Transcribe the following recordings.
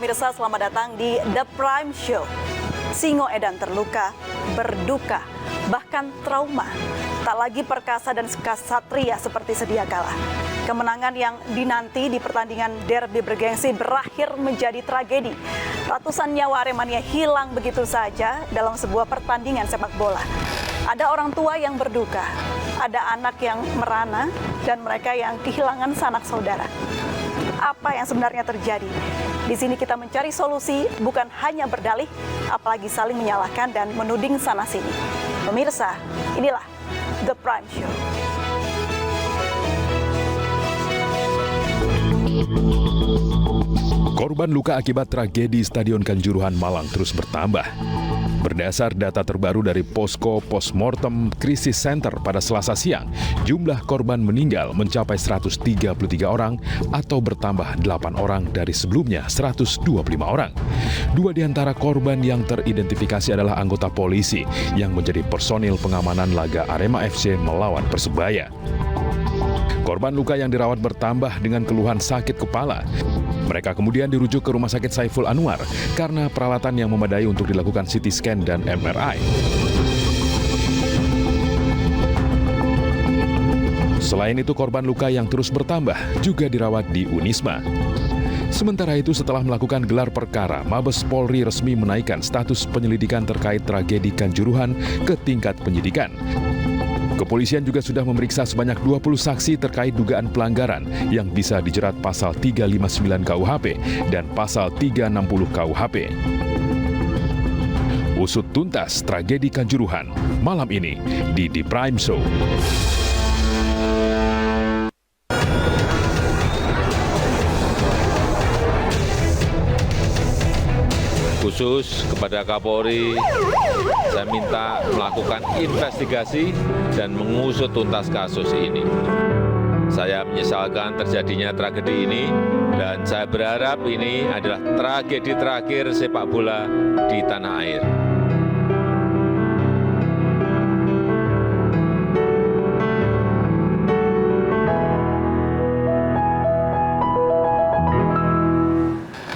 pemirsa, selamat datang di The Prime Show. Singo Edan terluka, berduka, bahkan trauma. Tak lagi perkasa dan kesatria seperti sedia kala. Kemenangan yang dinanti di pertandingan derby bergengsi berakhir menjadi tragedi. Ratusan nyawa Aremania hilang begitu saja dalam sebuah pertandingan sepak bola. Ada orang tua yang berduka, ada anak yang merana, dan mereka yang kehilangan sanak saudara. Apa yang sebenarnya terjadi? Di sini kita mencari solusi, bukan hanya berdalih, apalagi saling menyalahkan dan menuding sana-sini. Pemirsa, inilah The Prime Show. Korban luka akibat tragedi Stadion Kanjuruhan Malang terus bertambah. Berdasar data terbaru dari Posko Postmortem Crisis Center pada Selasa siang, jumlah korban meninggal mencapai 133 orang atau bertambah 8 orang dari sebelumnya 125 orang. Dua di antara korban yang teridentifikasi adalah anggota polisi yang menjadi personil pengamanan laga Arema FC melawan Persebaya. Korban luka yang dirawat bertambah dengan keluhan sakit kepala. Mereka kemudian dirujuk ke Rumah Sakit Saiful Anwar karena peralatan yang memadai untuk dilakukan CT scan dan MRI. Selain itu, korban luka yang terus bertambah juga dirawat di Unisma. Sementara itu, setelah melakukan gelar perkara, Mabes Polri resmi menaikkan status penyelidikan terkait tragedi Kanjuruhan ke tingkat penyidikan. Kepolisian juga sudah memeriksa sebanyak 20 saksi terkait dugaan pelanggaran yang bisa dijerat pasal 359 KUHP dan pasal 360 KUHP. Usut tuntas tragedi Kanjuruhan malam ini di The Prime Show. Khusus kepada Kapolri, saya minta melakukan investigasi dan mengusut tuntas kasus ini. Saya menyesalkan terjadinya tragedi ini dan saya berharap ini adalah tragedi terakhir sepak bola di tanah air.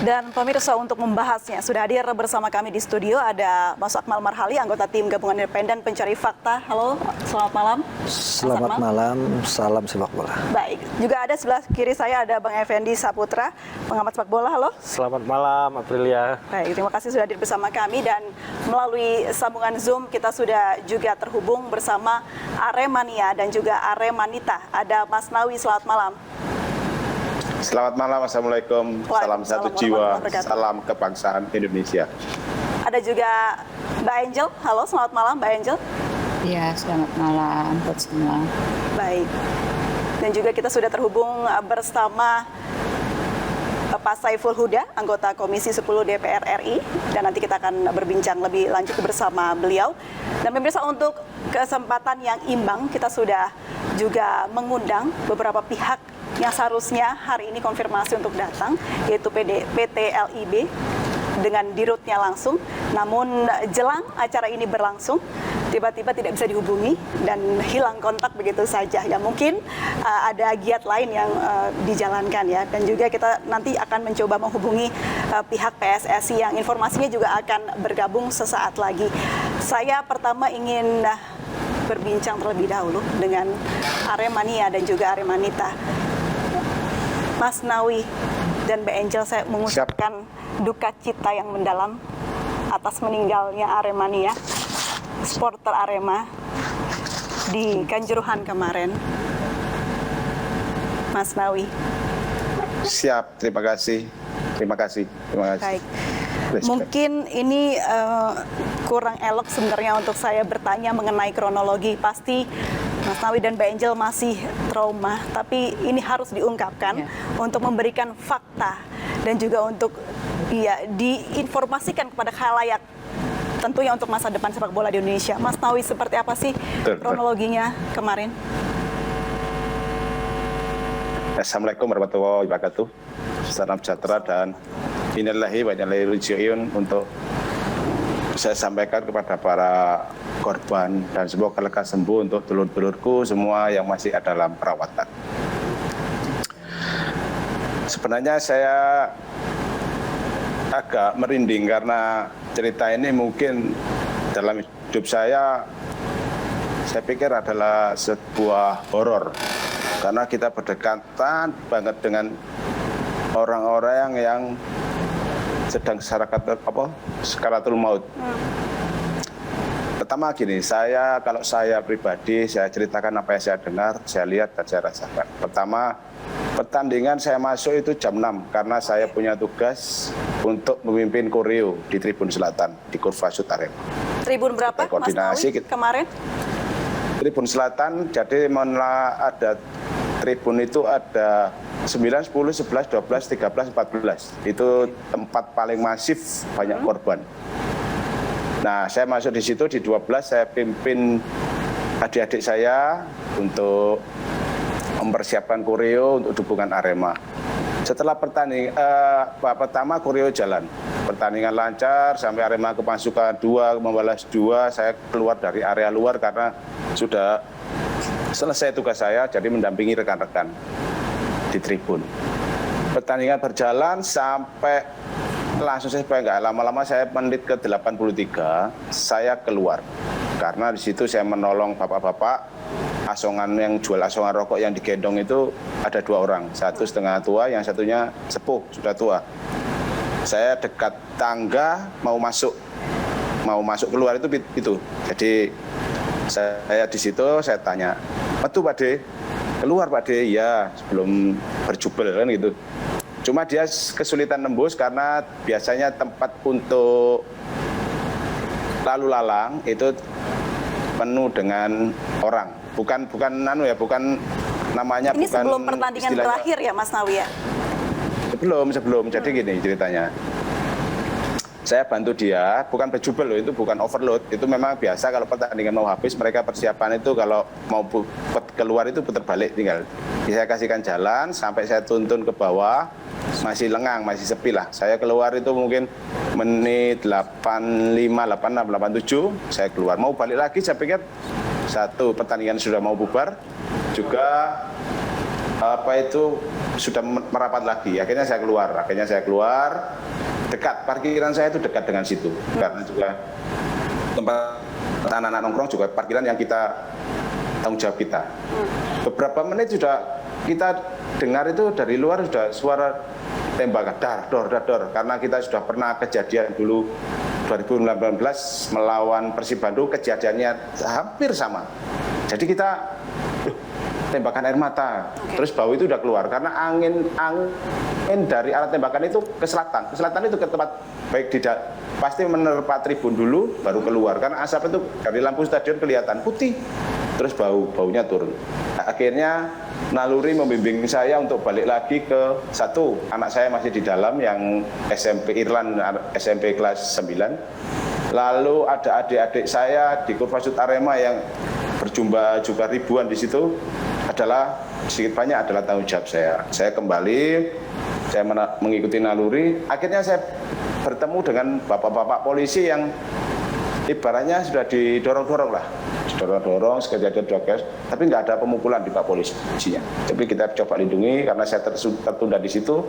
Dan pemirsa, untuk membahasnya sudah hadir bersama kami di studio ada Mas Akmal Marhali, anggota tim gabungan independen pencari fakta. Halo, selamat malam. Selamat malam, salam sepak bola. Baik, juga ada sebelah kiri saya ada Bang Effendi Saputra, pengamat sepak bola. Halo. Selamat malam, Aprilia. Baik, terima kasih sudah hadir bersama kami dan melalui sambungan Zoom kita sudah juga terhubung bersama Aremania dan juga Aremanita. Ada Mas Nawi, selamat malam. Selamat malam, Assalamualaikum, salam satu jiwa, salam kebangsaan Indonesia. Ada juga Mbak Angel, halo selamat malam Mbak Angel. Ya, selamat malam buat semua. Baik, dan juga kita sudah terhubung bersama Pak Saiful Huda, anggota Komisi 10 DPR RI, dan nanti kita akan berbincang lebih lanjut bersama beliau. Dan pemirsa, untuk kesempatan yang imbang, kita sudah juga mengundang beberapa pihak yang seharusnya hari ini konfirmasi untuk datang, yaitu PT LIB dengan dirutnya langsung. Namun jelang acara ini berlangsung, tiba-tiba tidak bisa dihubungi dan hilang kontak begitu saja. Ya mungkin ada giat lain yang dijalankan ya. Dan juga kita nanti akan mencoba menghubungi pihak PSSI yang informasinya juga akan bergabung sesaat lagi. Saya pertama ingin berbincang terlebih dahulu dengan Aremania dan juga Aremanita. Mas Nawi dan Mbak Angel, saya mengucapkan duka cita yang mendalam atas meninggalnya Aremania, supporter Arema di Kanjuruhan kemarin. Mas Nawi. Siap, terima kasih. Baik. Mungkin ini kurang elok sebenarnya untuk saya bertanya mengenai kronologi. Pasti Mas Nawi dan Mbak Angel masih trauma, tapi ini harus diungkapkan untuk memberikan fakta dan juga untuk diinformasikan kepada khalayak, tentunya untuk masa depan sepak bola di Indonesia. Mas Nawi, seperti apa sih kronologinya kemarin? Assalamualaikum warahmatullahi wabarakatuh. Salam sejahtera dan innalillahi wa inna ilaihi raji'un untuk saya sampaikan kepada para korban dan semoga lekas sembuh untuk dulur-dulurku semua yang masih ada dalam perawatan. Sebenarnya saya agak merinding karena cerita ini mungkin dalam hidup saya pikir adalah sebuah horor. Karena kita berdekatan banget dengan orang-orang yang sedang sakaratul maut. Pertama gini, kalau saya pribadi, saya ceritakan apa yang saya dengar, saya lihat dan saya rasakan. Pertama, pertandingan saya masuk itu jam 6 karena saya punya tugas untuk memimpin koreo di Tribun Selatan di Kurvasut Arema. Tribun berapa, Mas Nawi, kemarin? Tribun Selatan, jadi ada tribun itu ada 9, 10, 11, 12, 13, 14. Itu tempat paling masif, banyak korban. Nah, saya masuk di situ, di 12 saya pimpin adik-adik saya untuk mempersiapkan koreo untuk dukungan Arema. Setelah pertama koreo jalan, pertandingan lancar sampai Arema kemasukan 2, membalas 2, saya keluar dari area luar karena sudah selesai tugas saya, jadi mendampingi rekan-rekan di tribun. Pertandingan berjalan sampai langsung saya nggak lama-lama, saya menit ke 83 saya keluar karena di situ saya menolong bapak-bapak asongan yang jual asongan rokok yang digendong itu ada 2 orang, satu setengah tua, yang satunya sepuh sudah tua. Saya dekat tangga mau masuk keluar itu. Jadi saya di situ saya tanya, "Metu Pak De? Keluar Pak De?" "Ya, sebelum berjubel," kan gitu. Cuma dia kesulitan nembus karena biasanya tempat untuk lalu lalang itu penuh dengan orang. Bukan namanya. Ini bukan sebelum pertandingan berakhir ya, Mas Nawi ya? Sebelum. Jadi gini ceritanya. Saya bantu dia, bukan berjubel loh, itu bukan overload. Itu memang biasa kalau pertandingan mau habis, mereka persiapan itu kalau mau keluar itu putar balik tinggal. Saya kasihkan jalan sampai saya tuntun ke bawah, masih lengang, masih sepi lah. Saya keluar itu mungkin menit 85, 86, 87, saya keluar. Mau balik lagi, saya pikir satu pertandingan sudah mau bubar, juga sudah merapat lagi. Akhirnya saya keluar. Dekat, parkiran saya itu dekat dengan situ. Karena juga tempat anak-anak nongkrong juga parkiran yang kita tanggung jawab kita. Beberapa menit sudah kita dengar itu dari luar sudah suara tembakan, dar. Karena kita sudah pernah kejadian dulu 2019 melawan Persib Bandung, kejadiannya hampir sama. Jadi kita tembakan air mata, terus bau itu udah keluar karena angin dari alat tembakan itu ke selatan itu ke tempat baik pasti menerpa tribun dulu baru keluar karena asap itu dari lampu stadion kelihatan putih, terus baunya turun. Nah, akhirnya naluri membimbing saya untuk balik lagi ke satu anak saya masih di dalam yang SMP Irland, SMP kelas 9. Lalu ada adik-adik saya di Kurvasut Arema yang berjumlah juga ribuan di situ, adalah sedikit banyak adalah tanggung jawab saya. Saya kembali, saya mengikuti naluri. Akhirnya saya bertemu dengan bapak-bapak polisi yang ibaratnya sudah didorong-dorong lah, sekejap joget, tapi nggak ada pemukulan di Pak Polisinya. Tapi kita coba lindungi karena saya tertunda di situ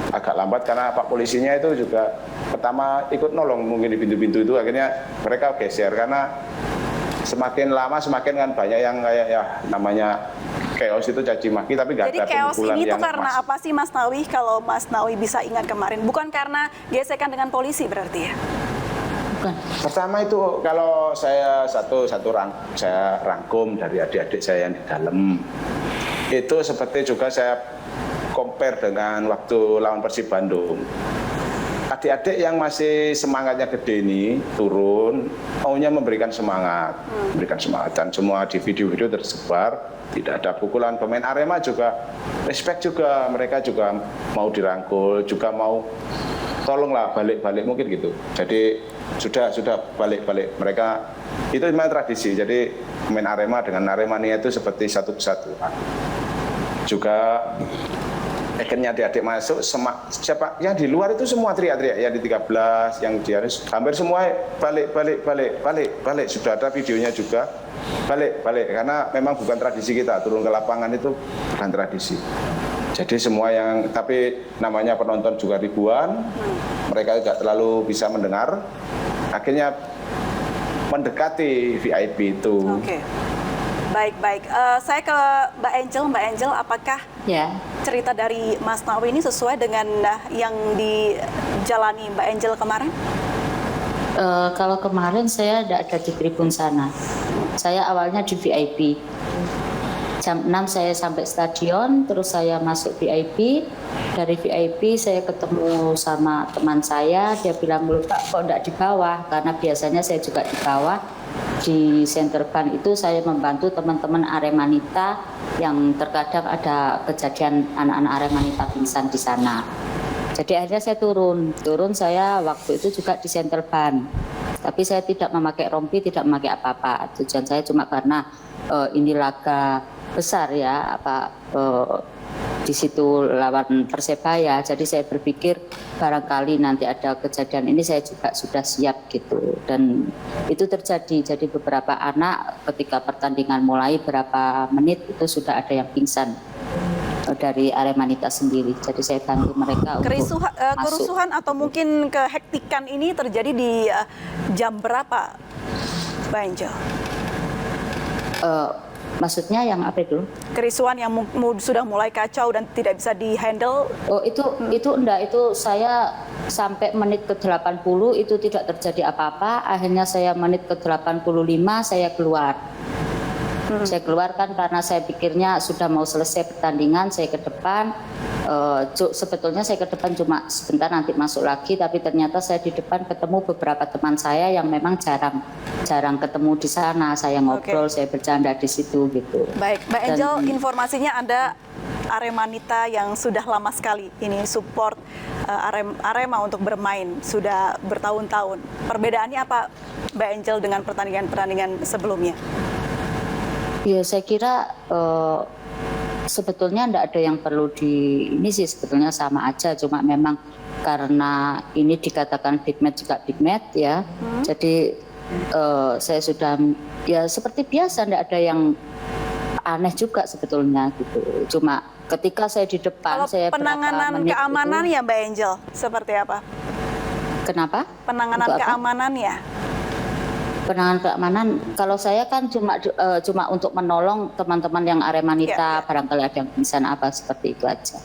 agak lambat karena Pak Polisinya itu juga pertama ikut nolong mungkin di pintu-pintu itu, akhirnya mereka geser karena semakin lama semakin kan banyak yang kayak ya namanya chaos itu caci maki, tapi nggak ada pemukulan. Jadi chaos ini tuh karena apa sih Mas Nawi? Kalau Mas Nawi bisa ingat kemarin, bukan karena gesekan dengan polisi berarti ya? Bukan. Pertama itu kalau saya saya rangkum dari adik-adik saya yang di dalam, itu seperti juga saya compare dengan waktu lawan Persib Bandung. Adik-adik yang masih semangatnya gede ini turun, maunya memberikan semangat, dan semua di video-video tersebar, tidak ada pukulan. Pemain Arema juga respect juga, mereka juga mau dirangkul, juga mau tolonglah balik-balik mungkin gitu. Jadi sudah balik-balik, mereka itu memang tradisi. Jadi pemain Arema dengan Aremania itu seperti satu kesatuan. Juga akhirnya adik-adik masuk, siapa yang di luar itu semua teriak-teriak, ya di 13, yang di Aris, hampir semua balik, sudah ada videonya juga, balik, karena memang bukan tradisi kita, turun ke lapangan itu bukan tradisi. Jadi semua yang, tapi namanya penonton juga ribuan, mereka tidak terlalu bisa mendengar, akhirnya mendekati VIP itu. Oke. Baik. Saya ke Mbak Angel. Mbak Angel, apakah Ya, cerita dari Mas Nawi ini sesuai dengan yang dijalani Mbak Angel kemarin? kalau kemarin saya tidak ada di tribun sana. Saya awalnya di VIP. Jam 6 saya sampai stadion, terus saya masuk VIP. Dari VIP saya ketemu sama teman saya, dia bilang, "Loh Pak, kok enggak di bawah?" Karena biasanya saya juga di bawah. Di center ban itu saya membantu teman-teman Aremanita yang terkadang ada kejadian anak-anak Aremanita pingsan di sana. Jadi akhirnya saya turun saya waktu itu juga di center ban. Tapi saya tidak memakai rompi, tidak memakai apa-apa. Tujuan saya cuma karena ini laga besar ya, di situ lawan Persebaya. Jadi saya berpikir barangkali nanti ada kejadian ini saya juga sudah siap gitu. Dan itu terjadi. Jadi beberapa anak ketika pertandingan mulai berapa menit itu sudah ada yang pingsan dari Aremanita sendiri. Jadi saya bantu mereka untuk masuk. Kerusuhan atau mungkin kehektikan ini terjadi di jam berapa, Mbak Angel? Maksudnya yang apa itu? Kerusuhan yang sudah mulai kacau dan tidak bisa dihandle. Oh itu enggak, itu saya sampai menit ke 80 itu tidak terjadi apa-apa. Akhirnya saya menit ke 85 saya keluar. Saya keluarkan karena saya pikirnya sudah mau selesai pertandingan, saya ke depan. Sebetulnya saya ke depan cuma sebentar nanti masuk lagi, tapi ternyata saya di depan ketemu beberapa teman saya yang memang jarang ketemu di sana. Saya ngobrol, saya bercanda di situ gitu. Baik, Mbak Angel, informasinya Anda Aremanita yang sudah lama sekali ini support Arema untuk bermain sudah bertahun-tahun. Perbedaannya apa, Mbak Angel, dengan pertandingan-pertandingan sebelumnya? Ya saya kira sebetulnya tidak ada yang perlu ini sih, sebetulnya sama aja, cuma memang karena ini dikatakan big match juga big match ya. Jadi saya sudah ya seperti biasa, tidak ada yang aneh juga sebetulnya gitu. Cuma ketika saya di depan, kalau saya penanganan keamanan itu, ya Mbak Angel seperti apa? Kenapa? Penanganan keamanan ya? Penanganan keamanan, kalau saya kan cuma untuk menolong teman-teman yang Aremanita, barangkali ada yang pingsan apa, seperti itu aja.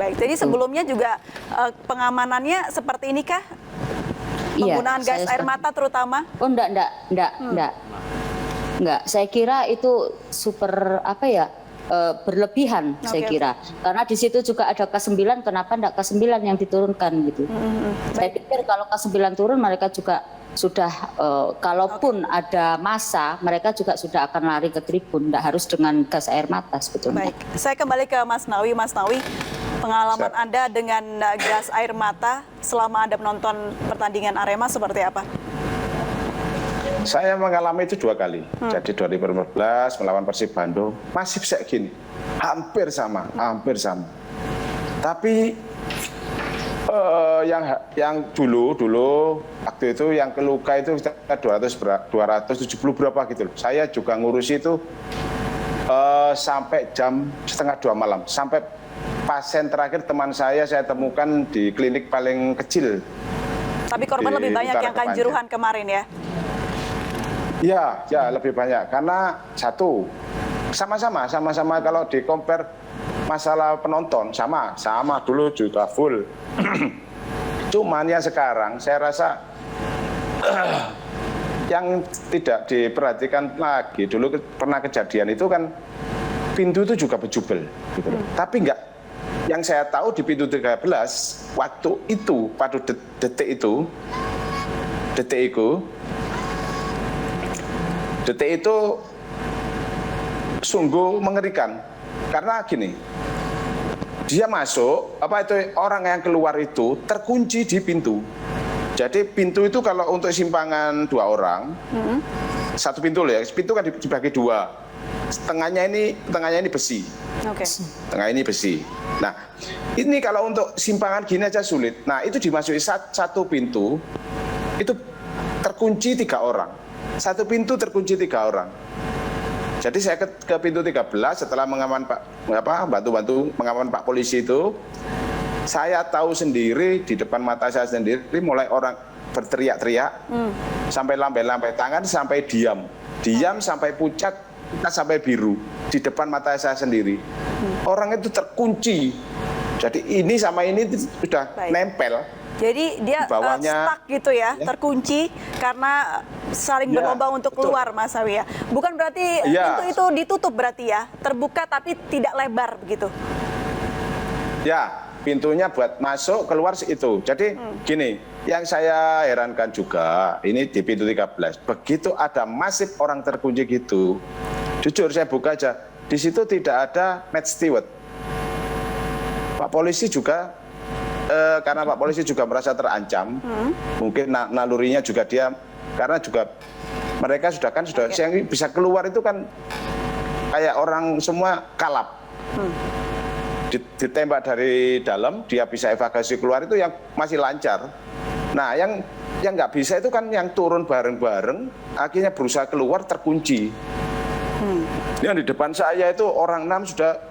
Baik, jadi sebelumnya juga pengamanannya seperti ini kah? Penggunaan gas air mata terutama? Oh enggak. Saya kira itu super berlebihan, saya kira. Karena di situ juga ada K9, kenapa enggak K9 yang diturunkan gitu. Saya pikir kalau K9 turun mereka juga sudah kalaupun ada massa, mereka juga sudah akan lari ke tribun, tidak harus dengan gas air mata sebetulnya. Baik, saya kembali ke Mas Nawi. Mas Nawi, pengalaman Anda dengan gas air mata selama Anda menonton pertandingan Arema seperti apa? Saya mengalami itu 2 kali. Jadi 2015 melawan Persib Bandung, masih kayak gini. Hampir sama. Tapi yang dulu waktu itu yang keluka itu 270 berapa gitu. Saya juga ngurus itu sampai jam 1:30 malam. Sampai pasien terakhir teman saya temukan di klinik paling kecil. Tapi korban lebih banyak yang Kanjuruhan kemarin ya? Ya lebih banyak karena satu sama-sama kalau di compare masalah penonton sama dulu juga full. Cuman yang sekarang saya rasa yang tidak diperhatikan lagi, dulu pernah kejadian itu kan pintu itu juga berjubel gitu. Tapi enggak, yang saya tahu di pintu 13 waktu itu pada detik itu sungguh mengerikan karena gini, dia masuk orang yang keluar itu terkunci di pintu. Jadi pintu itu kalau untuk simpangan 2 orang, satu pintu loh ya, pintu kan dibagi 2, tengahnya ini besi. Tengah ini besi. Nah ini kalau untuk simpangan gini aja sulit. Nah itu dimasuki satu pintu itu terkunci 3 orang. Satu pintu terkunci 3 orang. Jadi saya ke pintu 13 setelah bantu mengaman Pak polisi itu, saya tahu sendiri di depan mata saya sendiri mulai orang berteriak-teriak, sampai lambai-lambai tangan, sampai diam sampai pucat, sampai biru di depan mata saya sendiri. Orang itu terkunci. Jadi ini sama ini sudah nempel. Jadi dia Di bawahnya, stuck gitu ya, terkunci karena saling berlomba untuk betul. keluar, Mas Sawi ya. Bukan berarti pintu itu ditutup berarti ya, terbuka tapi tidak lebar begitu. Ya, pintunya buat masuk keluar itu. Jadi gini, yang saya herankan juga ini di pintu 13. Begitu ada masif orang terkunci gitu. Jujur saya buka aja, di situ tidak ada match steward. Pak polisi juga karena Pak polisi juga merasa terancam, mungkin nalurinya juga dia, karena juga mereka sudah yang bisa keluar itu kan kayak orang semua kalap. Ditembak dari dalam, dia bisa evakuasi keluar itu yang masih lancar. Nah, yang nggak bisa itu kan yang turun bareng-bareng, akhirnya berusaha keluar terkunci. Yang di depan saya itu orang 6 sudah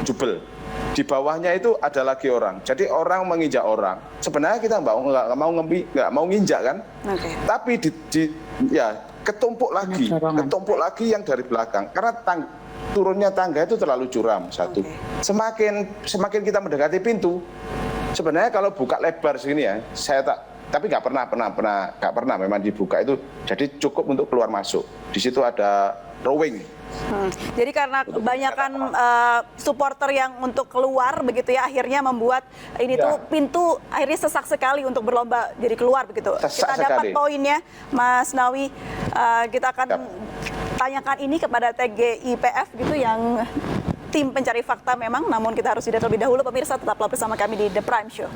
jubel. Di bawahnya itu ada lagi orang. Jadi orang menginjak orang. Sebenarnya kita nggak mau nginjak kan? Okay. Tapi ketumpuk lagi yang dari belakang. Karena turunnya tangga itu terlalu curam satu. Okay. Semakin kita mendekati pintu, sebenarnya kalau buka lebar segini ya, tapi nggak pernah memang dibuka itu. Jadi cukup untuk keluar masuk. Di situ ada rowing. Jadi karena kebanyakan supporter yang untuk keluar begitu ya, akhirnya membuat ini tuh pintu akhirnya sesak sekali untuk berlomba jadi keluar begitu. Kita dapat poinnya, Mas Nawi. Kita akan tanyakan ini kepada TGIPF gitu, yang tim pencari fakta memang. Namun kita harus jeda terlebih dahulu, pemirsa, tetaplah bersama kami di The Prime Show.